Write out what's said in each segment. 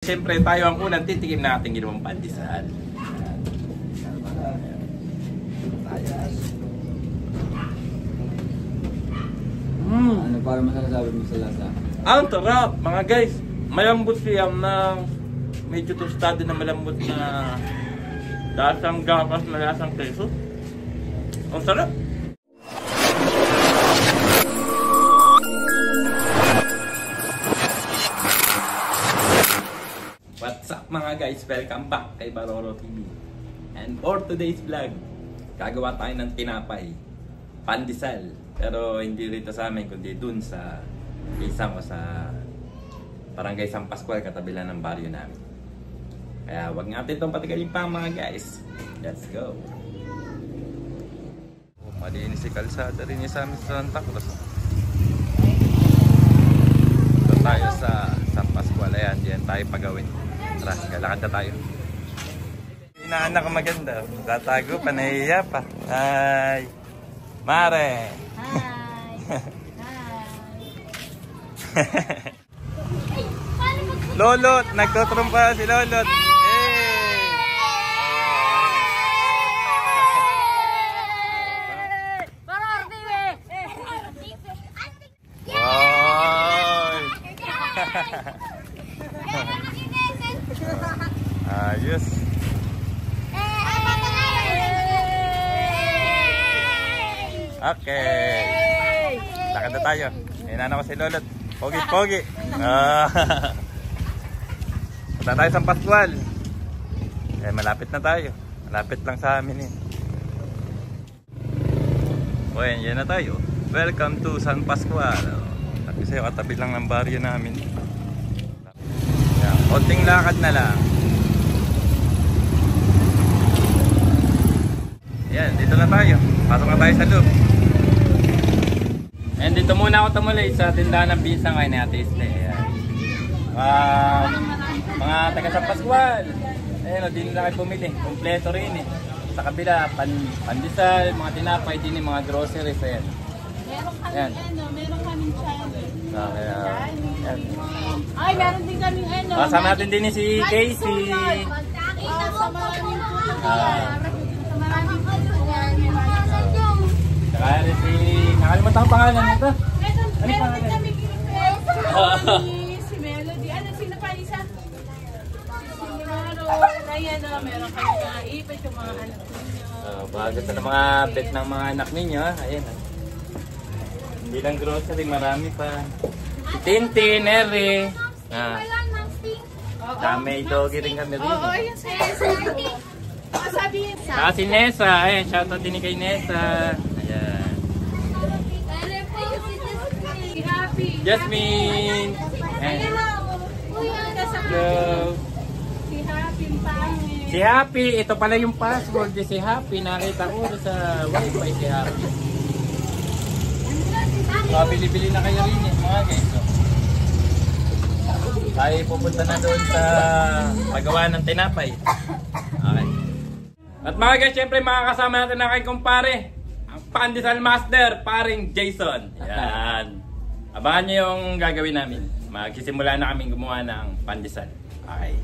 Siyempre tayo ang unang titikim natin ginawang pandesal. Ano para masasabi mo sa lasa? Ang sarap mga guys. Malambot siya na medyo tostado na malambot na lasang gapas na lasang keso. Ang sarap. What's up mga guys? Welcome back kay Baroro TV. And for today's vlog, gagawa tayo ng tinapay, pandesal. Pero hindi rito sa amin, kundi dun sa isang o sa Barangay San Pascual, katabi lang ng baryo namin. Kaya wag natin itong patigalin pa mga guys. Let's go! Malinis si kalsada rin sa amin sa Santa Cruz. Ito tayo sa San Pascual. Ayan, diyan tayo pagawin. Tara, galakad na tayo. Inaanak ko maganda. Tatago pa, nahihiya pa. Hi! Mare! Hi! Lolot! Nagtutrumpa si Lolot! Ayos! Okay! Lakad na tayo. Inana ko si Lolot. Pogi-pogi! Punta tayo sa Pascual. Eh, malapit na tayo. Malapit lang sa amin eh. O yan na tayo. Welcome to San Pascual. At kasi katabi lang ng baryo namin. Yan, konting lakad na lang. Yan, dito na tayo. Pasok na tayo sa loob. And dito muna ako tumulay sa tindahan ng Binsang kay Ate Isle. Mga taga San Pascual. Ayun, din na kayo pumili. Kompleto rin eh. Sa kabila, pandesal, mga tinapay din, mga groceries. Ayan. Meron kaming challenge. Ayan. Ay, meron din kaming ano. Kasama natin din si Casey. Sa maraming Kaya rin si... Nakalimutan ang pangalan nito. Meron din kami si Melody. Ano, sino pa isa? Ayan o, meron kami mga ipit yung mga anak ninyo. Bago ito ng mga pet ng mga anak ninyo. Ayan. Hindi lang grocery, marami pa. Si Tintin, Eri. May doggy rin kami rin. Oo, yun sabi yun sa... Si Nessa. Ayan, shoutout din kay Nessa. Ayan. Si Happy. Jasmine. Ayan. Hello. Si Happy, pangit. Si Happy, ito pala yung password si Happy. Nakita ko sa wifi si Happy. Bili-bili na kayo rin eh, mga guys. Tayo pupunta na doon sa paggawa ng tinapay. Okay. At mga guys, syempre makakasama natin na kay kumpare, ang Pandesal Master, paring Jason. Yan. Abangan nyo yung gagawin namin. Magsisimula na kaming gumawa ng pandesal. Okay.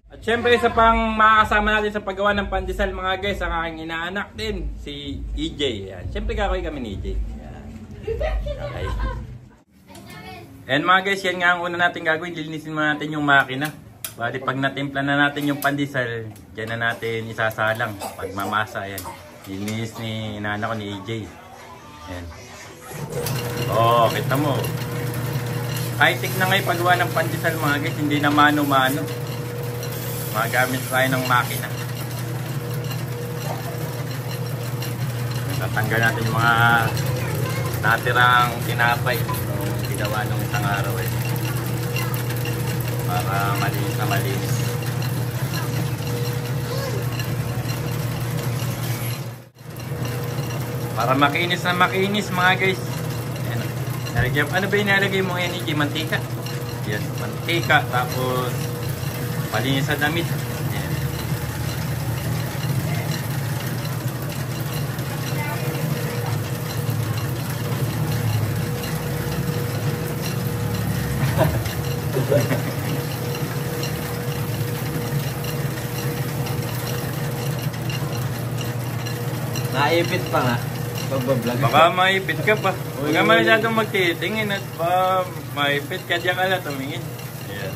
At syempre isa pang makakasama natin sa paggawa ng pandesal mga guys, ang aking inaanak din, si EJ. Yan. Syempre kakawin kami ni EJ. Yan. Okay. And mga guys, yan nga ang una natin gagawin. Lilinisin muna natin yung makina. Bali pag natimpla na natin yung pandesal, dyan na natin isasalang. Pag mamasa, yan. Lilinis ni inaanak ko ni EJ. Yan. Oh, kita mo. High-tech na ngayon paggawa ng pandesal mga guys, hindi na mano-mano. Magamit tayo ng makina. Tatanggal natin yung mga natirang tinapay nung ginawa nung isang araw eh. Para malinis na malinis. Para makinis na makinis mga guys. Ayan. Ano ba yung nalagay mo yan? Mantika. Yan, mantika. Tapos malinis sa damit. Ayan. Maipit pa nga. Pagbablog. Baka maipit ka pa. Huwag ka masyadong magtitingin at pa maipit ka diyan ka lang tumingin. Ayan.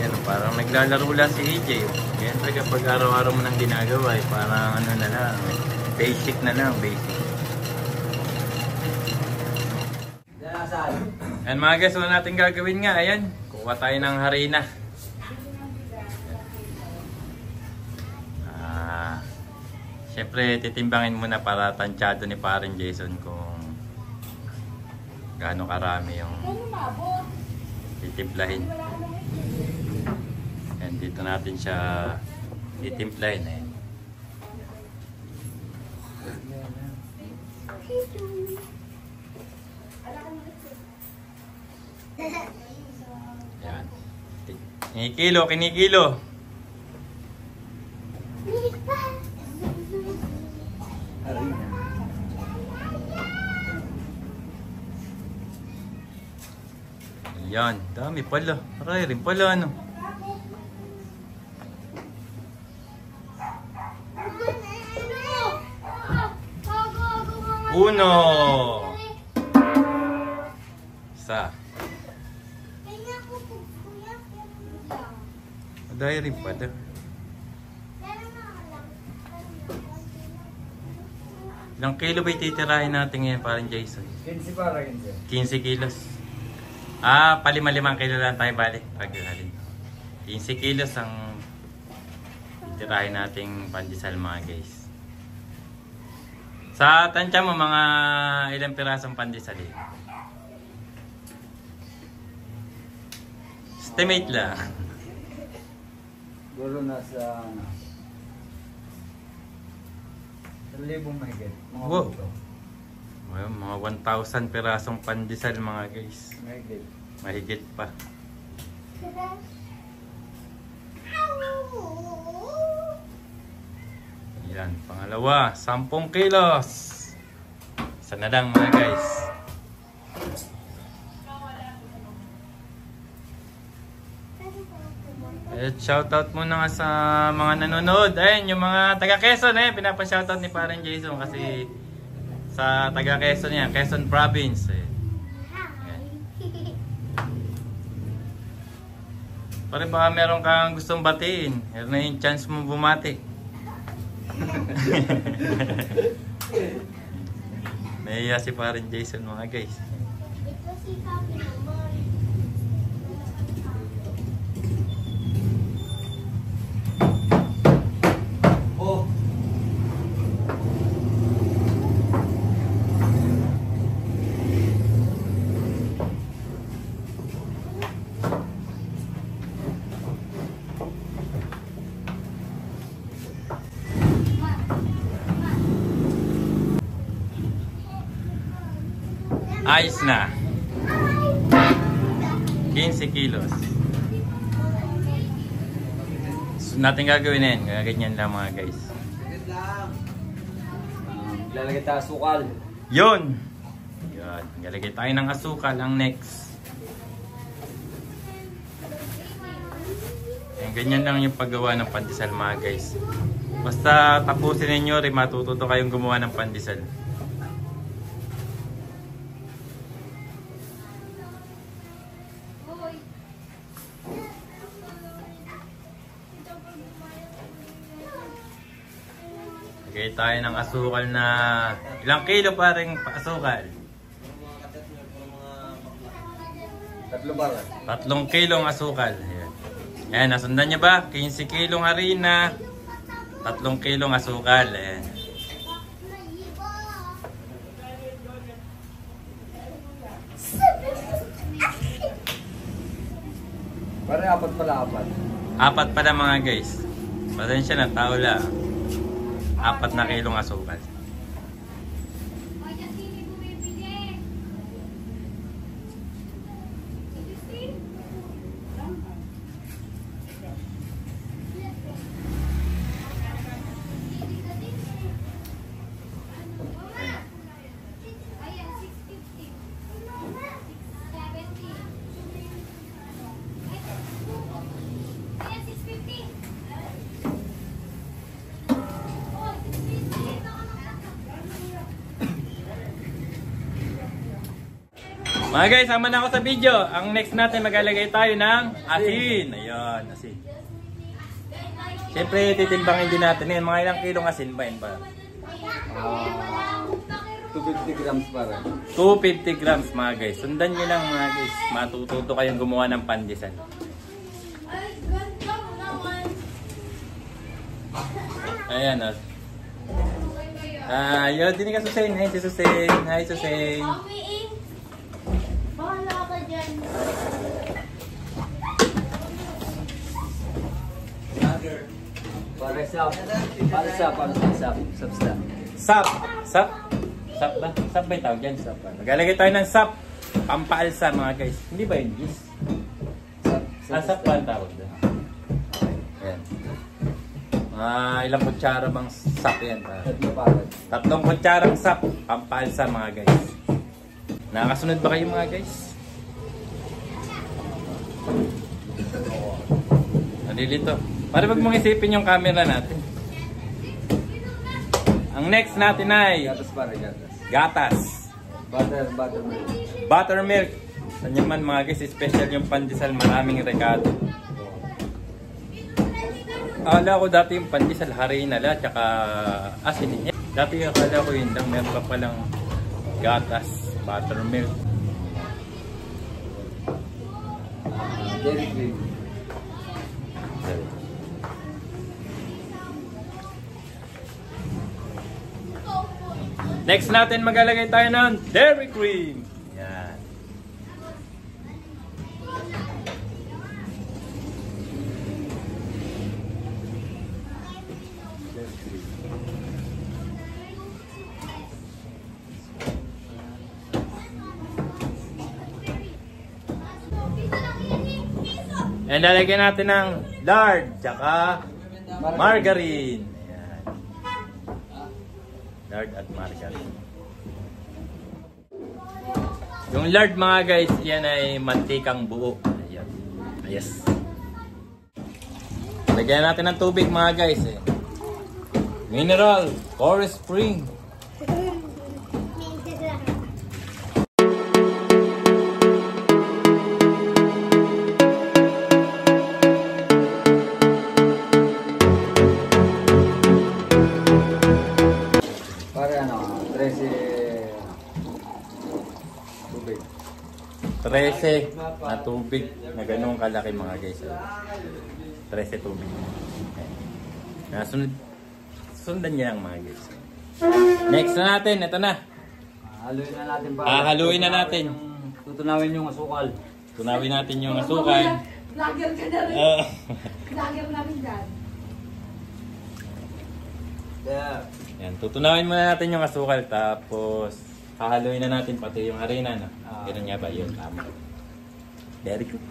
Yan, parang naglalaro lang si EJ. Siyempre kapag araw-araw mo nang ginagawa, parang ano na lang, basic na lang, basic. Ayan mga guys, wala natin gagawin nga. Ayan, kuha tayo ng harina. Siyempre, titimbangin muna para tansyado ni parin Jason kung gaano karami yung titimplahin. Ayan, dito natin siya titimplahin. Ayan. Ayan. Kinikilo, kinikilo. Yan, dami pala. Aray rin pala ano. Uno. Isa. Aday rin pala. Ilang kilo ba ititirahin natin ngayon parang Jason? 15 para 15. 15 kilos. Palima-limang kilo lang tayo bali. Paglalin. 15 kilos ang titirahin nating pandesal mga guys. Sa tansya mo mga ilang pirasong pandesal eh? Estimate lang. Siguro nasa 1,000 mahigit. Mga Wow. buto. Well, mga 1,000 pirasong pandesal mga guys. Mahigit. Mahigit pa. Yan, pangalawa, 10 kilos. Isa na lang mga guys. At shoutout muna nga sa mga nanonood. Ayun, yung mga taga Quezon, pinapa-shoutout ni parang Jason kasi sa taga Quezon yan, Quezon Province. Pare baka meron kang gustong batiin. Meron na yung chance mo bumati. Nahiya si parin Jason mga guys. Oh. Ayos na. 15 kilos. So, natin gagawin yan. Ganyan lang mga guys. Lalagay tayo asukal. Yun! Yun. Galagay tayo ng asukal ang next. Yan, ganyan lang yung paggawa ng pandesal mga guys. Basta tapusin ninyo rin matututo kayong gumawa ng pandesal. Lagay tayo ng asukal na ilang kilo pa rin asukal? 3 bara. 3 kilong asukal. Ayan. Ayan, nasundan nyo ba? 15 kilong harina, 3 kilong asukal. Ayan. Pare, 4 pala, 4. 4 pala mga guys. Pasensya na, tao lang. 4 na kilong asukal. Mga guys, sama na ako sa video. Ang next natin maglalagay tayo ng asin. Ayun, asin. Siyempre, titimbangin din natin yun. Mga ilang kilong asin ba yun ba? 250 grams para. 250 grams mga guys. Sundan nyo lang mga guys. Matututo kayong gumawa ng pandesal. Ayan o. Yun, din ka Susain. Hi si Susain. Hi Susain. Bahala ka dyan. Para sa Sap. Sap. Sap ba? Sap ba yung tawag yan? Sap. Maglalagay tayo ng sap. Pampaalsa mga guys. Hindi ba yun guys? Sap ba ang tawag doon? Ayan. Ilang kutsara bang sap yan? 3 kutsarang sap. Pampaalsa mga guys. Nakasunod ba kayo mga guys? Nalilito. Para wag mong isipin yung camera natin. Ang next natin ay gatas para gatas. Gatas. Buttermilk. Buttermilk. Sa naman mga guys, special yung pandesal, maraming regalo. Akala ko dati yung pandesal, harina la, tsaka asin. Dati akala ko yun lang, meron pa palang gatas, buttermilk. Dairy cream. Next natin maglalagay tayo ng dairy cream. Yan. And lalagyan natin ng lard, tsaka margarine. Ayan. Lard at margarine. Yung lard mga guys, yan ay mantikang buo. Ayan. Yes. Lagyan natin ng tubig mga guys. Mineral, Forest Spring. Para 13 tubig. 13 na tubig na ganun kalaki mga guys. 13 tubig. Sundan niya lang mga guys. Next na natin, ito na. Haluin na natin para. Haluin na natin. Tutunawin yung asukal. Tunawin natin yung asukal. Vlogger ka na rin. Vlogger namin dyan. Yeah. Yan, tutunawin muna natin yung asukal tapos hahaluin na natin pati yung harina, no? Ganun nga ba? Yun, tama. Very good.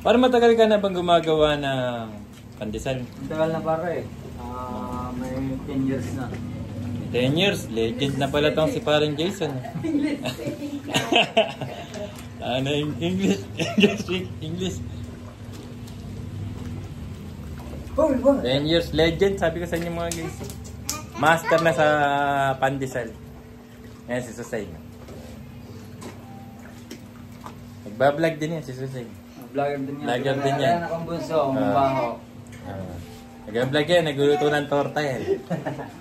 Parang matagal ka na bang gumagawa ng pandesal? Ang tagal na para eh. May 10 years na. 10 years, legend na pala tong si parang Jason. Ano yung English? English. 10 years legend, sabi ko sa inyo mga guys. Master na sa pandesal. Ayan si Susay. Nagbablog din yan si Susay. Vlogger din yan. Vlogger din yan. Kaya nakambunso, mabaho. Nag-vlog yan, nagluluto ng torta yan.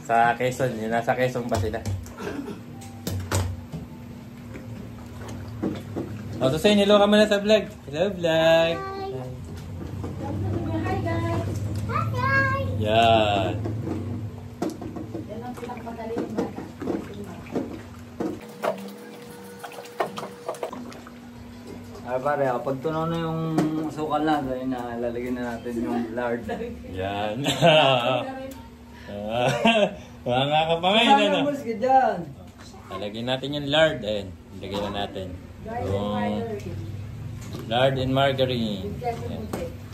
Sa Quezon, yun nasa Quezon pa sila. O Susay, nilo ka muna sa vlog. Hello vlog. Hi guys. Hi guys. Yan. Yan ang pinakamadali yung bata. Pare, pag tunaw na yung asukal na, dahil na lalagyan na natin yung lard. Yan. Mga kapangay na no. ka dyan? Lalagyan natin yung lard. Ayan, lagyan na natin. Yung lard and margarine. Ayan.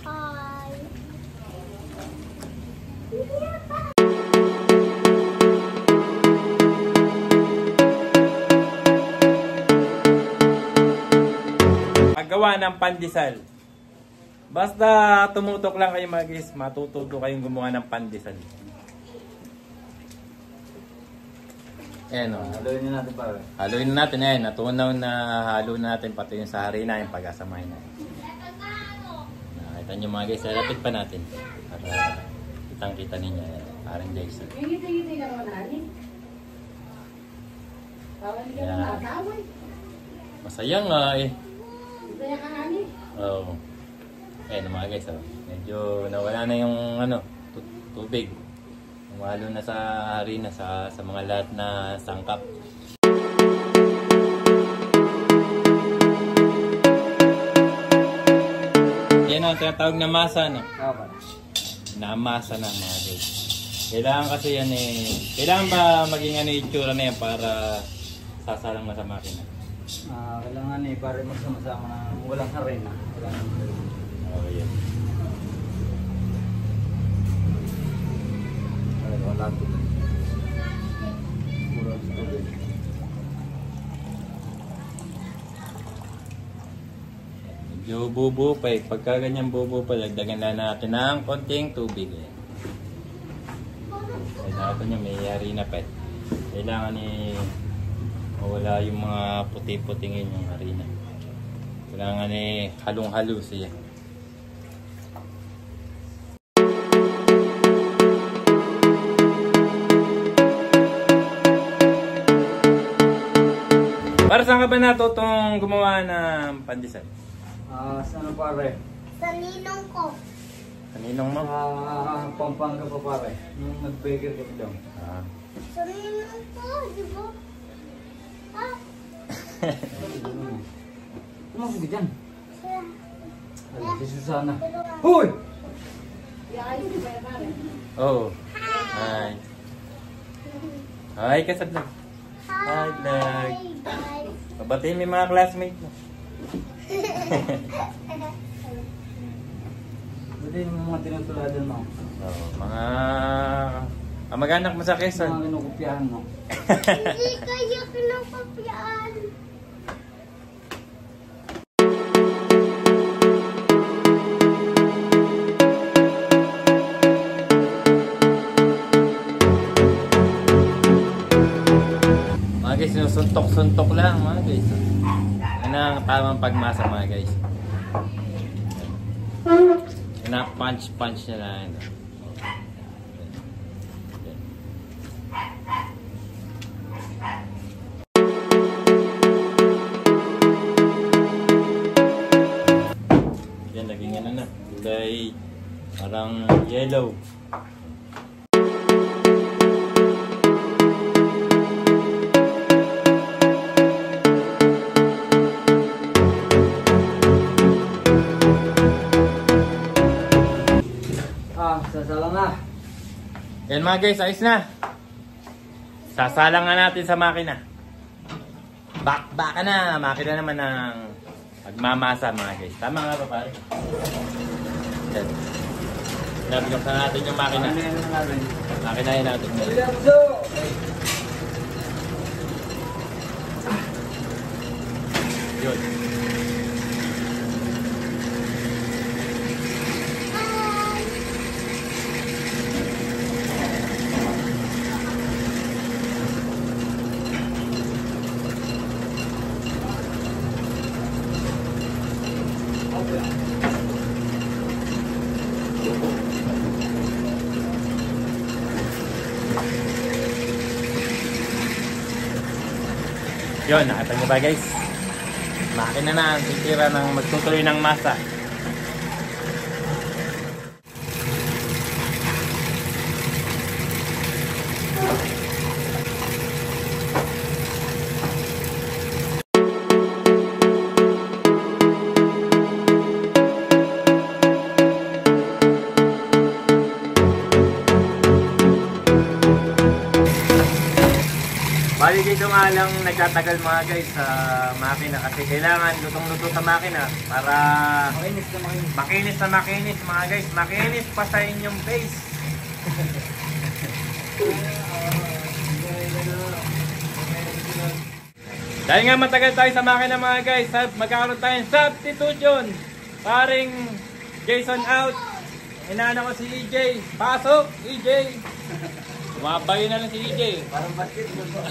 Hi. Paggawa ng pandesal. Basta tumutok lang kayo mga guys, matututo kayong gumawa ng pandesal. Ayan o. Haluin na natin pare. Haluin na natin. Ayan, natunaw na halo natin pati yung sa harina yung pag-asamahin na. Nakita nyo mga guys, lapit pa natin. Para kitang-kita ninyo. Ayan, parang Jason. Ngiti-ngiti ka naman, Ani. Bawal ka naman nakasaway. Masaya nga eh. Masaya ka, Ani. Oo. Ayan mga guys, oh. Medyo nawala na yung tubig. Umalo na sa harina sa mga lahat na sangkap. Yan ang tinatawag na masa, no? Namasa na mga guys. Kailangan kasi yan eh. Kailangan ba maging ano yung itsura na yan para sasalang na sa makina? Kailangan eh pare magsama-sama na walang harina. Oh, yan. Wala ito. Puro sa tubig. Medyo bubo pa eh. Pagka ganyan bubo pa, lagdagan na natin ng konting tubig eh. Kailangan nyo may harina pa eh. Kailangan eh mawala yung mga puti-putingin yung harina. Kailangan eh halong-halo siya. Para saan ka ba natutong gumawa ng pandesal? Saan pare? Sa ninong ko. Kaninong mo? Pampanga pa pare. Nung nag-baker ka doon. Sa ninong ko, di ba? Ah, Ano ka dyan? Ay, si Susana. pero... Hoy! Iayos ko ba yan, Ani? Oo. Hi. Hi ka sa vlog. Hi vlog. guys. Mabatiin mo yung mga classmates mo. Buti yung mga tinutuladan mo. Oo, mga kamag-anak mo sa Quezon. Mga kinukupyahan mo. Hindi kayo kinukopyaan. Mga guys, sinusuntok-suntok lang mga guys. Yan ang tamang pagmasa mga guys. Yan ang punch-punch niya lang. Yan, naging ano na. Kulay parang yellow. Sasalang na. Yan mga guys, ayos na. Sasalang na natin sa makina. Baka na. Makina naman ng magmamasa mga guys. Tama nga ba pare? Yan. Nabigyan natin yung makina. Makinahin natin. Yun. Yun, nakita nyo ba guys? Makina na ang titira ng magtutuloy ng masa. Bali dito nga lang nagtatagal mga guys sa makina kasi kailangan lutong-luto sa makina para makinis na makinis mga guys. Makinis pa sa inyong face. Dahil nga matagal tayo sa makina mga guys, magkakaroon tayong substitution. Paring Jason out. Inaano ko si EJ. Pasok EJ. Bumabayo na lang si EJ. Parang basketball ba?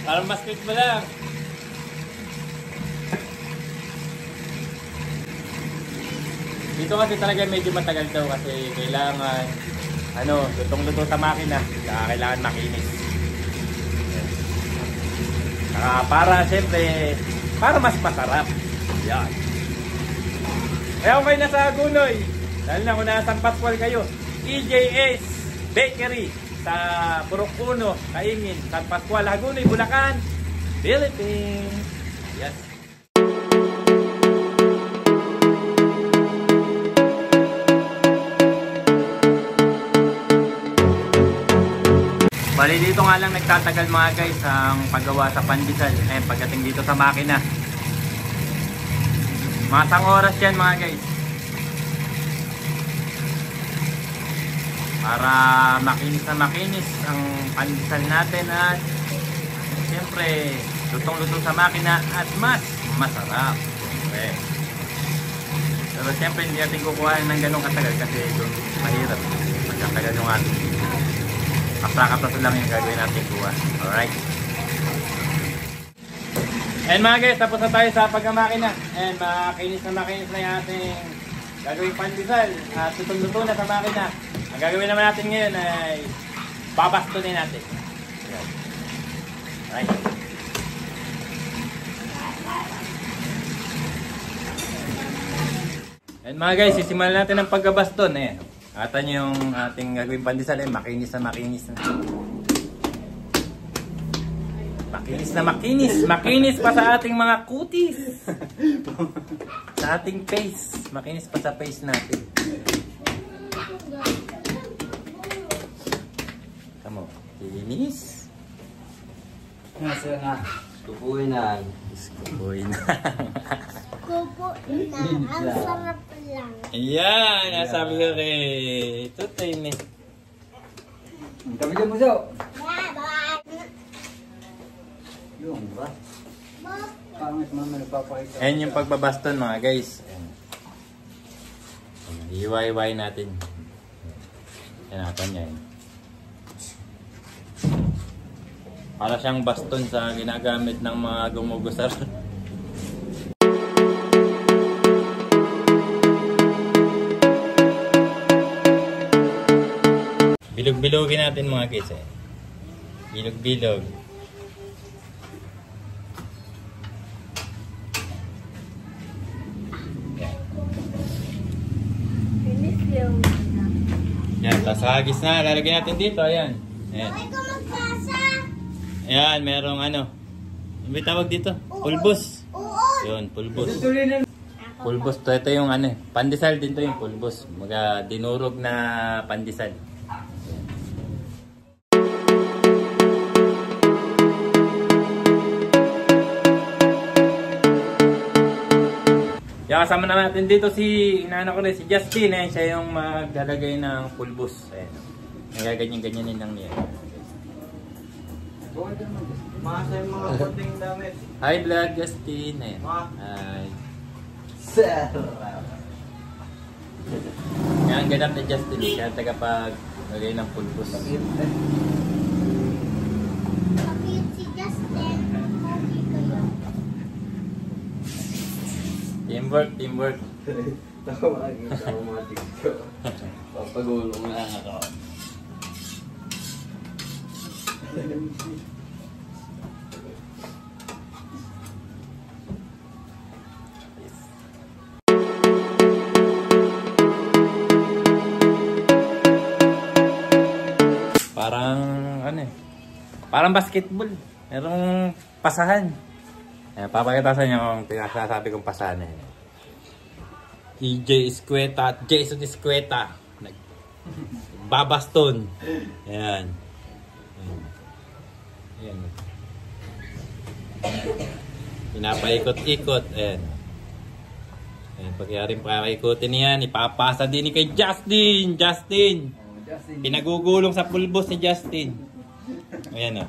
Parang basketball lang. Dito kasi talaga medyo matagal daw kasi kailangan lutong-luto sa makina. Saka kailangan makinis. Saka para siyempre, para mas masarap. Yan. Kaya kung kayo nasa Agunoy, dahil na kung nasa San Pascual kayo, EJS Bakery sa Purok 1, Kaingin, San Pascual, Agunoy, Bulacan, Philippines. Yes. Bali dito nga lang nagtatagal mga guys ang paggawa sa pandesal. Ayun, pagdating dito sa makina. Mga isang oras yan mga guys. Para makinis na makinis ang pandesal natin at siyempre lutong-lutong sa makina at mas masarap. Okay. Pero siyempre hindi natin kukuhain ng ganong katagal kasi doon mahirap. Magkatagal yung ating kapra-kapraso lang yung gagawin natin kuha. Alright. And mga guys, tapos na tayo sa pagkamakina. And makinis na yung ating gagawin pandesal. At lutong-luto na sa makina. Ang gagawin naman natin ngayon ay babastunin natin. Alright. And mga guys, sisimulan natin ang pagkabaston. Ata nyo yung ating gagawin pandesal makinis na makinis na. Makinis na makinis. Makinis pa sa ating mga kutis. Sa ating face. Makinis pa sa face natin. Kamo, kinis. Nasa nga. Kukuin na. Kukuin na. Kukuin na. Ang sarap lang. Ayan, nasabi ko kay Tutay ni. Ang tabi dyan mo siya. Yung ba? Pangit mama nagpapakita. Ayan yung pagbabaston mga guys. Iwa-iwain natin. Ayan natin yan. Para siyang baston sa ginagamit ng mga gumugusar. Bilog-bilogin natin mga guys Bilog-bilog. Yan, tapos hagis na. Lalagyan natin dito. Ayan. Ayan. Ayan, merong ano. Ano ba tawag dito? Pulbos. Yun, pulbos. Pulbos. Ito yung ano. Pandesal din to yung pulbos. Mga dinurog na pandesal. Kaya kasama na natin dito si inaanak ko rin, si Justin. Ayan, siya yung maglalagay ng pulbos. Ayan. Nagaganyan-ganyanin lang niya. Masa yung mga konting damit. Hi vlog, Justin. Ayan. Hi. Sir. Yan, ganap ni Justin. Siya tagapag-lagay ng pulbos. Kapit si Justin. Teamwork, teamwork. Tawa lagi sa mga TikTok. Papagulong lang ako. Parang ano parang basketball. Merong pasahan. Papakita sa inyo kung pinasasabi kong pasahan EJ Escueta at Jason Escueta babaston. Ayan. Ayan. Pinapaikot-ikot. Ayan. Ayan. Pagyaring paikaikotin niyan, ipapasa din ni kay Justin. Justin. Pinagugulong sa pulbos ni Justin. Ayan o.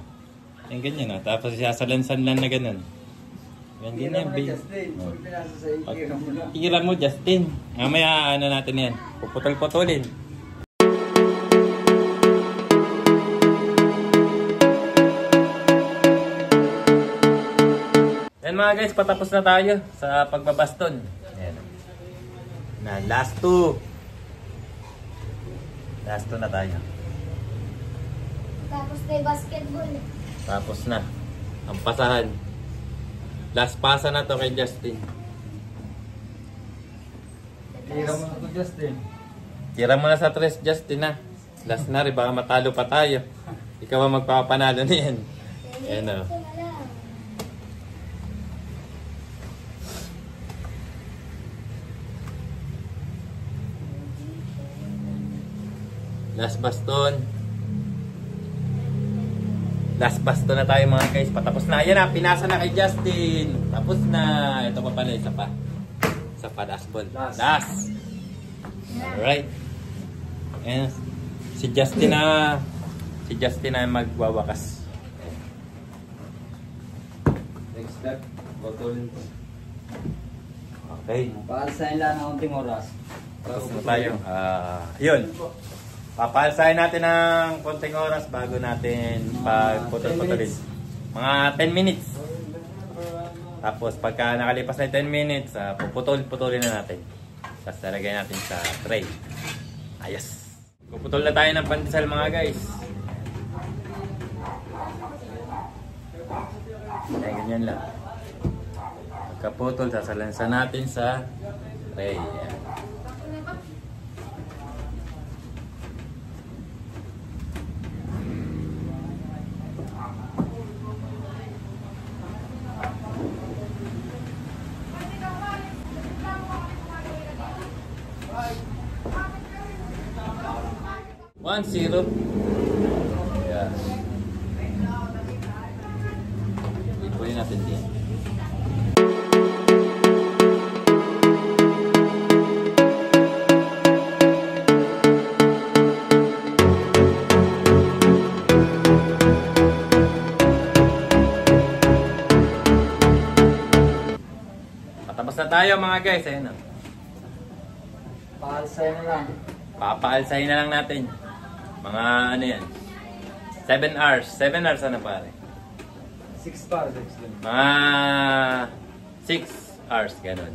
Ayan ganyan o. Tapos sasalansan lang na ganun. Ayan ganyan. Pagkira mo Justin. Mamaya ano natin yan. Puputol-putulin. mga guys, patapos na tayo sa pagbabaston. Ayan. Na last 2. Last 2 na tayo. Tapos na yung basketball. Tapos na. Ang pasahan. Last pasa na to kay Justin. Tira mo na ito, Justin. Tira mo na sa 3, Justin na. Last na rin, baka matalo pa tayo. Ikaw ang magpapanalo niyan. Ayan o. Ito na lang. Last baston. Last baston na tayo mga guys. Patapos na. Ayan na, pinasa na kay Justin. Tapos na. Ito pa pala, isa pa. Isa pa, last ball. Last. Alright. Ayan. Si Justin na magwawakas. Next step, botulin ko. Okay. Para sa ilan ng unting oras. Tapos na tayo. Yun. Papalsahin natin ng konting oras bago natin pagputol-putulin. Mga 10 minutes. Tapos pagka nakalipas na 10 minutes, puputol-putulin na natin. Tapos talagay natin sa tray. Ayos. Puputol na tayo ng pandesal mga guys. Ayan, ganyan lang. Pagkaputol, sasalansan natin sa tray. Ayan. One, zero. Yeah. Ipunin natin din. Patapos na tayo mga guys. Ayun na. Paalsay na lang. Papaalsahin na lang natin. Mga ano yan. 7 hours. 7 hours na pare. 6 pa, 6 din. Mga 6 hours. Ganun.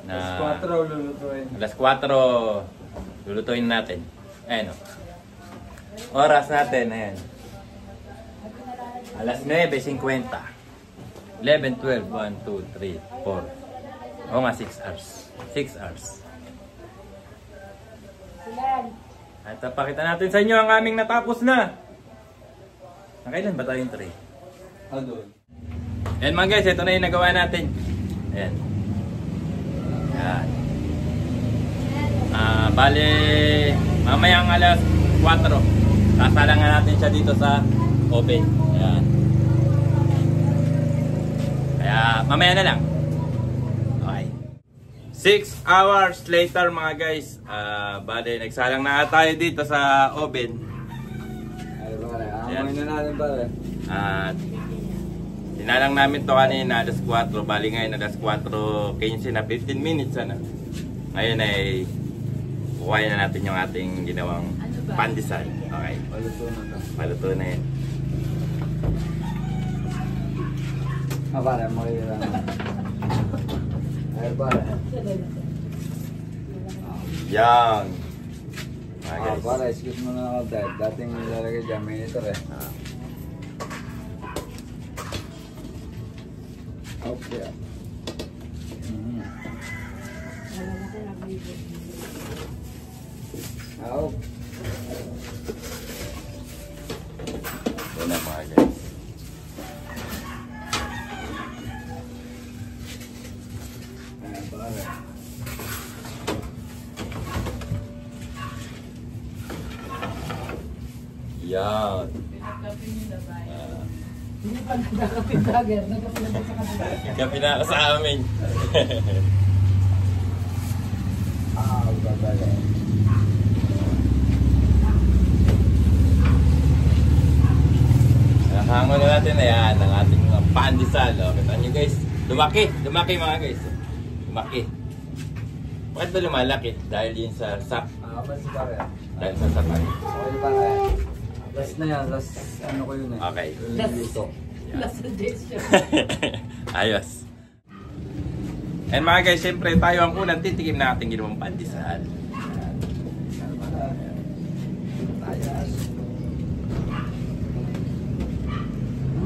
Alas 4 lulutuin. Alas 4 lulutuin natin. Ayan o. Oras natin. Ayan. Alas 9:50. 11, 12, 1, 2, 3, 4. O nga 6 hours. 6 hours. At pakita natin sa inyo ang aming natapos na. Nakailan ba tayong tray? Doon. Ayan mga guys, ito na yung nagawa natin. Ayan. Ayan. Bale, mamayang alas 4. Sasalangan natin siya dito sa oven. Ayan. Kaya mamaya na lang. Okay. 6 hours later mga guys. Bale, nagsalang na tayo dito sa oven. Ay, pare. Amoy na natin, pare. At sinalang namin to kanina alas 4. Bali ngayon alas 4:15 na, 15 minutes na. Ngayon ay kukuhain na natin yung ating ginawang pandesal. Okay. Paluto na to. Paluto na yan. Pare, makikita na. Ay, pare. Yan. Okay, guys. Pare, excuse mo na ako dahil dating nilalagay dyan, minitor eh. Okay. Oh. Yan na mga guys. Ayan, pare. Yan. Hindi pa nagkakapit-dagger. Nagkapit sa kanila. Kapi na ako sa amin. Pare. Hangon na natin na yan ang ating mga pandesal. Kita nyo guys, lumaki. Lumaki mga guys. Lumaki. Bakit ba lumalaki? Dahil yun sa sap. Basta pare. Dahil sa sapan. Okay, pare. Last na yan, last ano ko yun eh. Okay. Last dito. Last suggestion. Ayos. And mga guys, syempre tayo ang unang titikim na ating ginawang pandesal.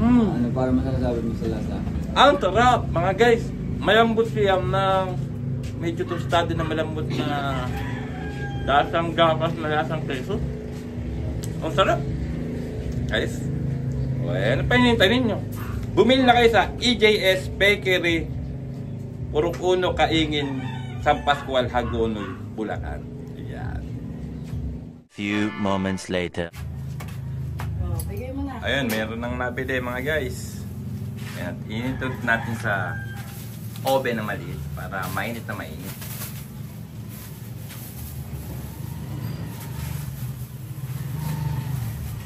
Ano para masasabi mo sa lasa? Ang sarap mga guys. Malambot siya na medyo tostado na malambot na lasang gapas na lasang keso. Ang sarap. Guys. Well, ano pa hinihintay ninyo? Bumili na kayo sa EJS Bakery, Purok Uno, Kaingin, San Pascual, Hagonoy, Bulacan. Ayan. Few moments later. Oh, bigay mo na. Ayun, meron nang nabili mga guys. Ayan, inintog natin sa oven na maliit para mainit na mainit.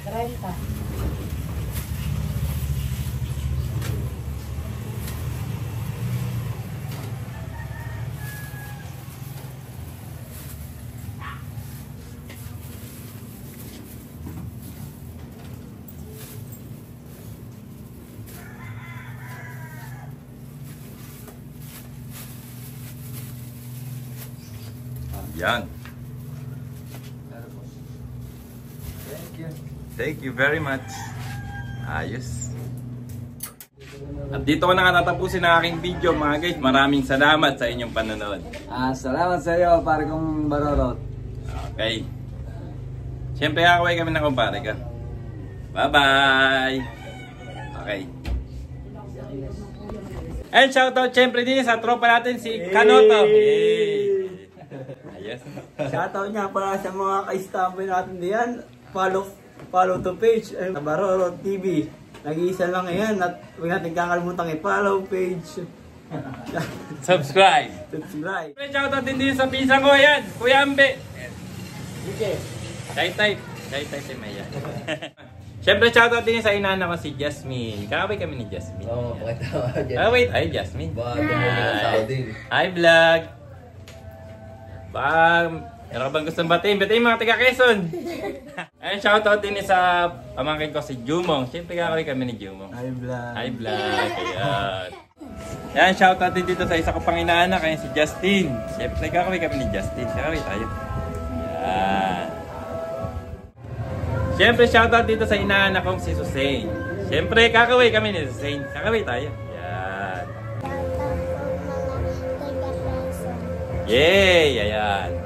Renta. Yan. Thank you. Thank you very much. Ayos. At dito ko na nga tatapusin ang aking video mga guys. Maraming salamat sa inyong panonood. Salamat sa iyo, pare kong Barorot. Okay. Siyempre kakaway kami ng kumpare ka. Bye-bye. Okay. And shoutout siyempre din sa tropa natin si Kanoto. Yay! Ayos. Shoutout niya para sa mga ka-stamboy natin diyan. Follow to page, Barorot TV. Nag-iisa lang yan at huwag natin kakalimutan i-follow page. Subscribe. Subscribe. Shoutout din din sa pinsan ko yan. Kuya Ambe. Chai-type si Maya. Siyempre shoutout din sa inana ko si Jasmine. Kakabay kami ni Jasmine. Oo, pakita mo. Ah, wait. Ay, Jasmine. Baka tumulong ang tao din. Hi, vlog. Baka, meron ka bang gustong batiin? Batiin mga taga Quezon. Ayun, shoutout din sa pamangkin ko si Jumong. Siyempre kakabay kami ni Jumong. Hi vlog. Hi, vlog. Ayan. Yan, shoutout din dito sa isa ko pang inaanak, kaya si Justin. Siyempre kakabay kami ni Justin. Kakabay tayo. Yan. Siyempre, shoutout dito sa inaanak kong si Susain. Siyempre, kakaway kami ni Susain. Kakaway tayo. Yan. Yay! Ayan.